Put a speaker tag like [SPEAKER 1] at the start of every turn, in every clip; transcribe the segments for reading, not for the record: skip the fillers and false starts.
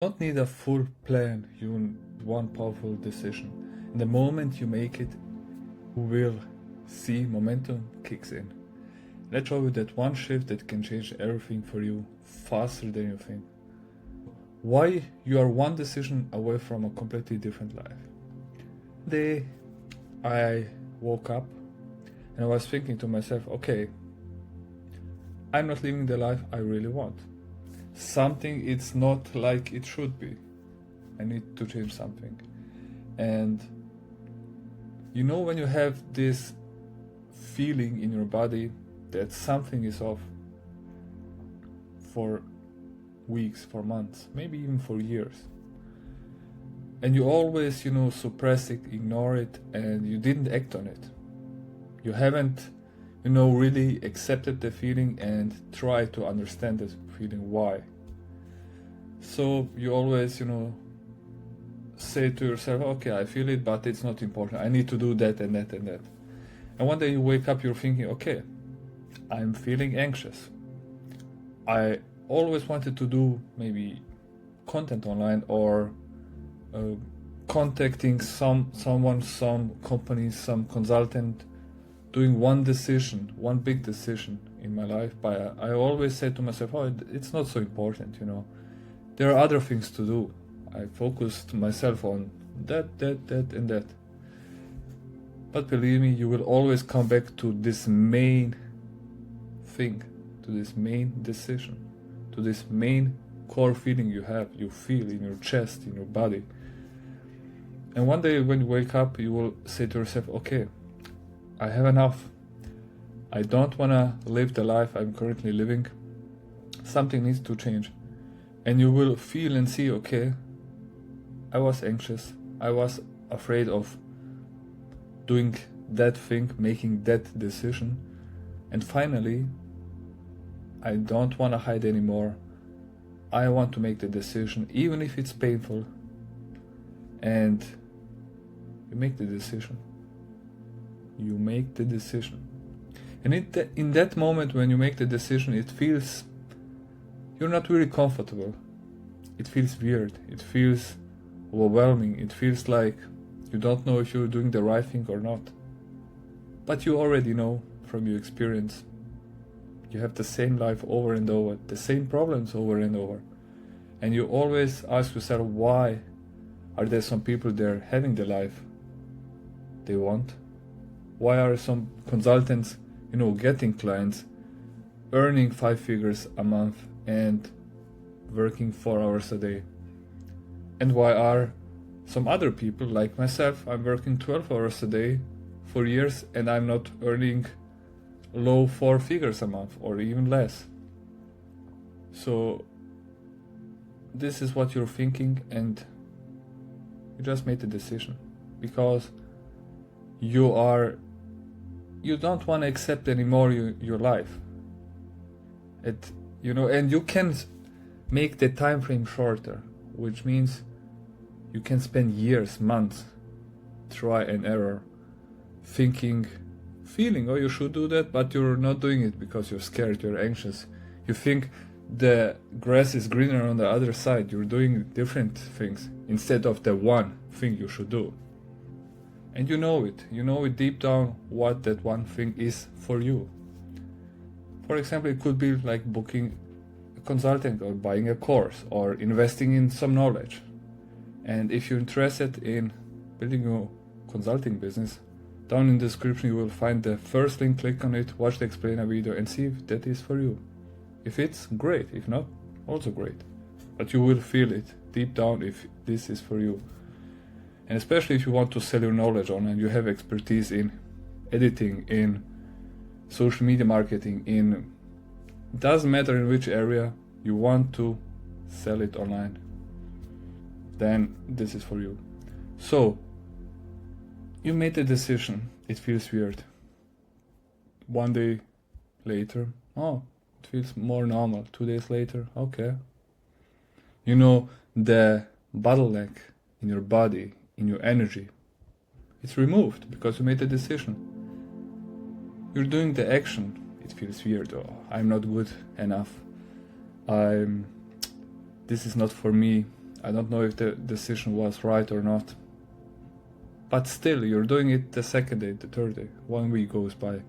[SPEAKER 1] Don't need a full plan, you need one powerful decision. And the moment you make it, you will see momentum kicks in. Let's show you that one shift that can change everything for you faster than you think. Why you are one decision away from a completely different life. Day I woke up and I was thinking to myself, okay, I'm not living the life I really want. Something it's not like it should be. I need to change something. And you know when you have this feeling in your body that something is off for weeks, for months, maybe even for years. And you always, suppress it, ignore it, and you didn't act on it. You haven't, really accepted the feeling and try to understand the feeling why. So you always, say to yourself, okay, I feel it, but it's not important. I need to do that and that and that. And one day you wake up, you're thinking, okay, I'm feeling anxious. I always wanted to do maybe content online or contacting someone, some company, some consultant, doing one big decision in my life. But I always say to myself, oh, it's not so important, There are other things to do. I focused myself on that, and that. But believe me, you will always come back to this main thing, to this main decision, to this main core feeling you feel in your chest, in your body. And one day when you wake up, you will say to yourself, okay, I have enough. I don't want to live the life I'm currently living. Something needs to change. And you will feel and see, okay, I was anxious. I was afraid of doing that thing, making that decision. And finally, I don't want to hide anymore. I want to make the decision, even if it's painful. And you make the decision. You make the decision. And in that moment when you make the decision, it feels you're not really comfortable. It feels weird. It feels overwhelming. It feels like you don't know if you're doing the right thing or not. But you already know from your experience. You have the same life over and over, the same problems over and over. And you always ask yourself, why are there some people there having the life they want? Why are some consultants, getting clients, earning 5 figures a month and working 4 hours a day? And why are some other people like myself, I'm working 12 hours a day for years and I'm not earning low 4 figures a month or even less? So this is what you're thinking, and you just made the decision because you don't want to accept anymore your life. And you can make the time frame shorter, which means you can spend years, months, try and error, feeling, oh, you should do that, but you're not doing it because you're scared, you're anxious. You think the grass is greener on the other side. You're doing different things instead of the one thing you should do. And you know it deep down what that one thing is for you. For example, it could be like booking a consultant or buying a course or investing in some knowledge. And if you're interested in building your consulting business, down in the description you will find the first link. Click on it, watch the explainer video and see if that is for you. If it's, great. If not, also great. But you will feel it deep down if this is for you. And especially if you want to sell your knowledge on and you have expertise in editing, in social media marketing, doesn't matter in which area you want to sell it online, then this is for you. So you made the decision. It feels weird. One day later, oh, it feels more normal. 2 days later, okay. The bottleneck in your body, in your energy, it's removed because you made the decision. You're doing the action. It feels weird. Oh, I'm not good enough. This is not for me. I don't know if the decision was right or not. But still, you're doing it the second day, the third day. 1 week goes by,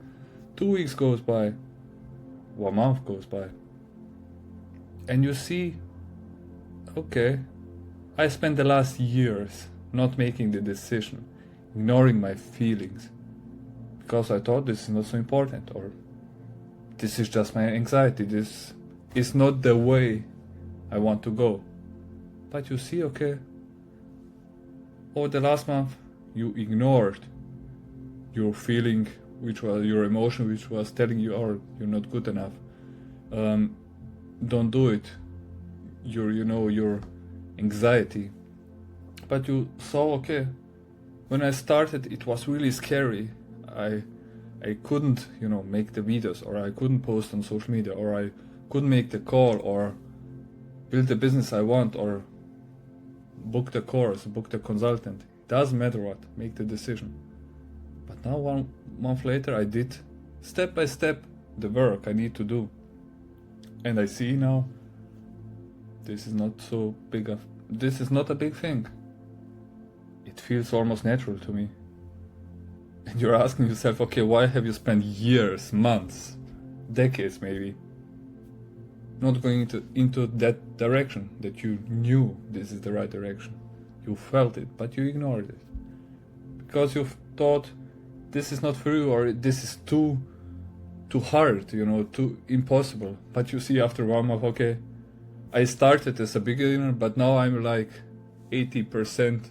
[SPEAKER 1] 2 weeks goes by, 1 month goes by. And you see, okay, I spent the last years not making the decision, ignoring my feelings, because I thought this is not so important, or this is just my anxiety, this is not the way I want to go. But you see, okay, over the last month, you ignored your feeling, which was your emotion, which was telling you, oh, you're not good enough. Don't do it. Your anxiety. But you saw, okay, when I started, it was really scary. I couldn't, make the videos, or I couldn't post on social media, or I couldn't make the call, or build the business I want, or book the course, book the consultant. Doesn't matter what, make the decision. But now 1 month later, I did step by step the work I need to do. And I see now, this is not a big thing. It feels almost natural to me. And you're asking yourself, okay, why have you spent years, months, decades maybe, not going into that direction that you knew this is the right direction? You felt it, but you ignored it. Because you thought this is not for you, or this is too hard, too impossible. But you see after 1 month, okay, I started as a beginner, but now I'm like 80%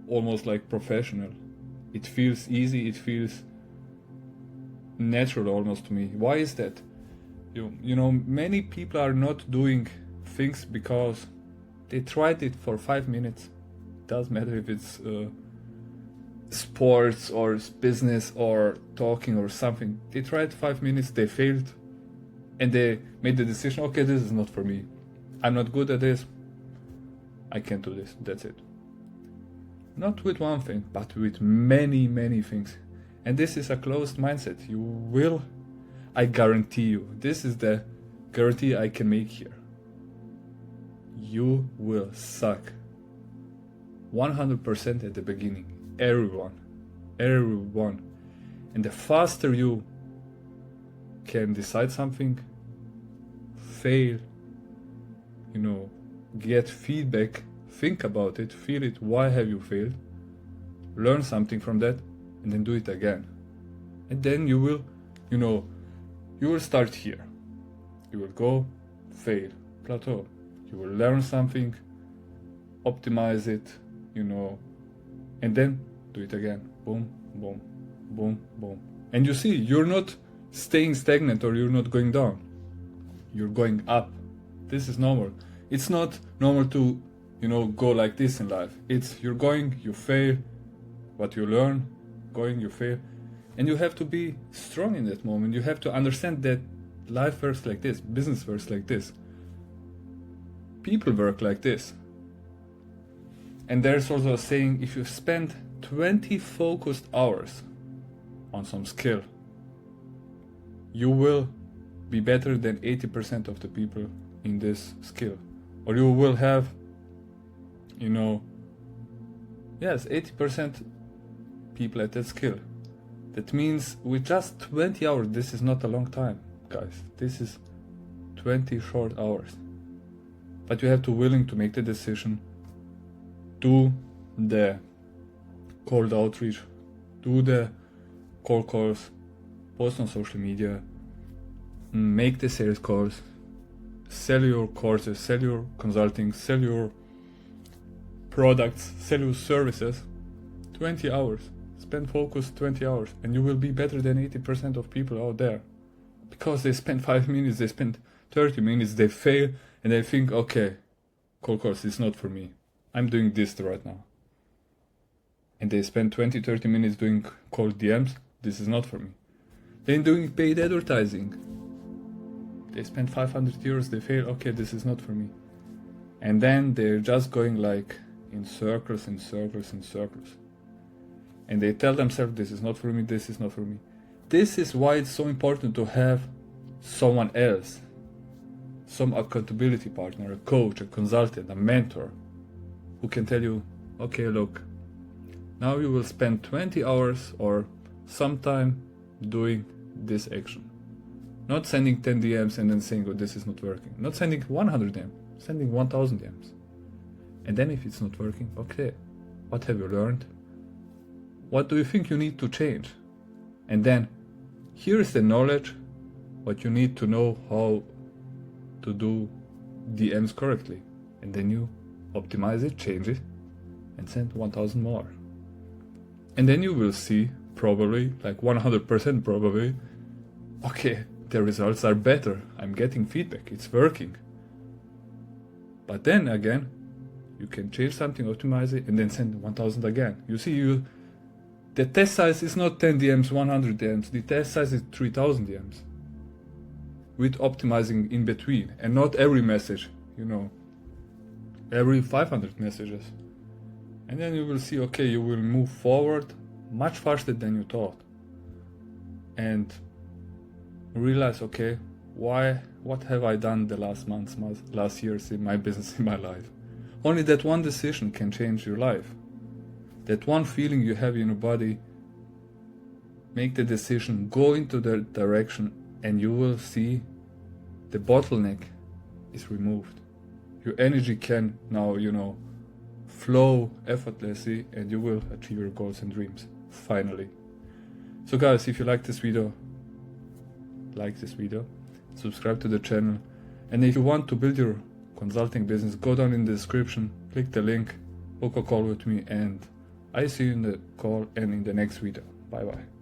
[SPEAKER 1] almost like professional. It feels easy, it feels natural almost to me. Why is that? Many people are not doing things because they tried it for 5 minutes. Doesn't matter if it's sports or business or talking or something. They tried 5 minutes, they failed, and they made the decision, okay, this is not for me. I'm not good at this. I can't do this. That's it. Not with one thing, but with many, many things. And this is a closed mindset. I guarantee you, this is the guarantee I can make here. You will suck 100% at the beginning. Everyone. And the faster you can decide something, fail, get feedback, think about it, feel it, why have you failed, learn something from that, and then do it again. And then you will, you will start here. You will go, fail, plateau. You will learn something, optimize it, and then do it again. Boom, boom, boom, boom. And you see, you're not staying stagnant, or you're not going down. You're going up. This is normal. It's not normal to, go like this in life. It's you're going, you fail, but you learn, going, you fail. And you have to be strong in that moment. You have to understand that life works like this, business works like this, people work like this. And there's also a saying, if you spend 20 focused hours on some skill, you will be better than 80% of the people in this skill. Or you will have, 80% people at that skill. That means with just 20 hours, this is not a long time, guys. This is 20 short hours. But you have to be willing to make the decision, do the cold outreach, do the cold calls, post on social media, make the sales calls, sell your courses, sell your consulting, sell your products, sell your services. 20 hours. Spend focus 20 hours, and you will be better than 80% of people out there. Because they spend 5 minutes, they spend 30 minutes, they fail, and they think, okay, cold calls is not for me. I'm doing this right now. And they spend 20-30 minutes doing cold DMs. This is not for me. Then doing paid advertising. They spend 500 euros, they fail, okay, this is not for me. And then they're just going like in circles and circles and circles. And they tell themselves, this is not for me, this is not for me. This is why it's so important to have someone else. some accountability partner, a coach, a consultant, a mentor, who can tell you, okay, look, now you will spend 20 hours or some time doing this action. Not sending 10 DMs and then saying, oh, this is not working. Not sending 100 DMs, sending 1000 DMs. And then if it's not working, okay, what have you learned? What do you think you need to change? And then here is the knowledge, what you need to know how to do DMs correctly. And then you optimize it, change it, and send 1000 more. And then you will see, probably, like 100% probably, okay, the results are better. I'm getting feedback, it's working. But then again, you can change something, optimize it, and then send 1000 again. You see, the test size is not 10 DMs, 100 DMs. The test size is 3000 DMs. With optimizing in between. And not every message, every 500 messages. And then you will see, okay, you will move forward much faster than you thought. And realize, okay, what have I done the last months, last years in my business, in my life? Only that one decision can change your life. That one feeling you have in your body, make the decision, go into that direction, and you will see the bottleneck is removed. Your energy can now, flow effortlessly, and you will achieve your goals and dreams, finally. So guys, if you like this video, subscribe to the channel, and if you want to build your consulting business, go down in the description, click the link, book a call with me, and I see you in the call and in the next video. Bye bye.